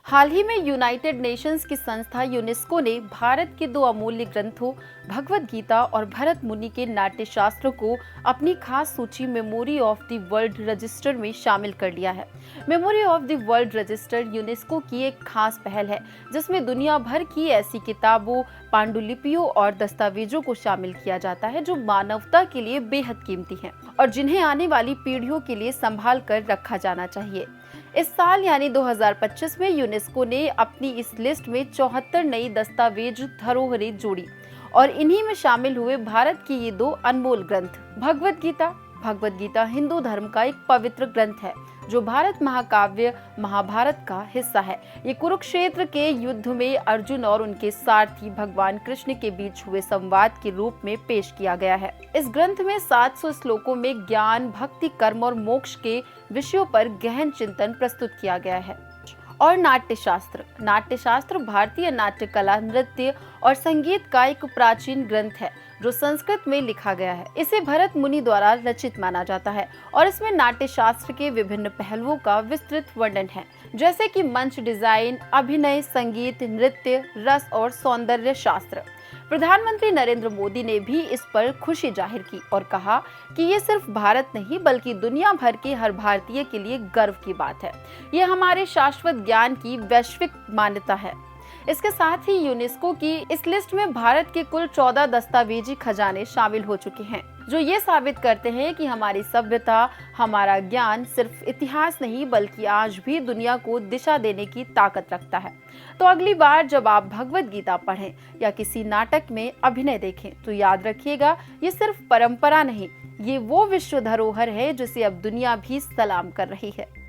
हाल ही में United Nations की संस्था यूनेस्को ने भारत के दो अमूल्य ग्रंथों भगवद गीता और भरत मुनि के नाट्य शास्त्र को अपनी खास सूची memory of the world register में शामिल कर लिया है। Memory of the world register UNESCO की एक खास पहल है जिसमें दुनिया भर की ऐसी किताबों, पांडुलिपियों और दस्तावेजों को शामिल किया जाता है जो मानवता के लिए बेहद कीमती हैं और जिन्हें आने वाली पीढ़ियों के लिए संभाल कर रखा जाना चाहिए। इस साल यानी 2025 में यूनेस्को ने अपनी इस लिस्ट में 74 नई दस्तावेज धरोहरें जोड़ी और इन्हीं में शामिल हुए भारत की ये दो अनमोल ग्रंथ भगवद गीता हिंदू धर्म का एक पवित्र ग्रंथ है जो भारत महाकाव्य महाभारत का हिस्सा है। ये कुरुक्षेत्र के युद्ध में अर्जुन और उनके सारथी भगवान कृष्ण के बीच हुए संवाद के रूप में पेश किया गया है। इस ग्रंथ में 700 श्लोकों में ज्ञान, भक्ति, कर्म और मोक्ष के विषयों पर गहन चिंतन प्रस्तुत किया गया है। और नाट्य शास्त्र भारतीय नाट्य कला, नृत्य और संगीत का एक प्राचीन ग्रंथ है जो संस्कृत में लिखा गया है। इसे भरत मुनि द्वारा रचित माना जाता है और इसमें नाट्य शास्त्र के विभिन्न पहलुओं का विस्तृत वर्णन है, जैसे कि मंच डिजाइन, अभिनय, संगीत, नृत्य, रस और सौंदर्य शास्त्र। प्रधानमंत्री नरेंद्र मोदी ने भी इस पर खुशी जाहिर की और कहा कि ये सिर्फ भारत नहीं बल्कि दुनिया भर के हर भारतीय के लिए गर्व की बात है। ये हमारे शाश्वत ज्ञान की वैश्विक मान्यता है। इसके साथ ही यूनेस्को की इस लिस्ट में भारत के कुल 14 दस्तावेजी खजाने शामिल हो चुके हैं जो ये साबित करते हैं कि हमारी सभ्यता, हमारा ज्ञान सिर्फ इतिहास नहीं बल्कि आज भी दुनिया को दिशा देने की ताकत रखता है। तो अगली बार जब आप भगवद गीता पढ़ें या किसी नाटक में अभिनय देखें तो याद रखिएगा, ये सिर्फ परंपरा नहीं, ये वो विश्व धरोहर है जिसे अब दुनिया भी सलाम कर रही है।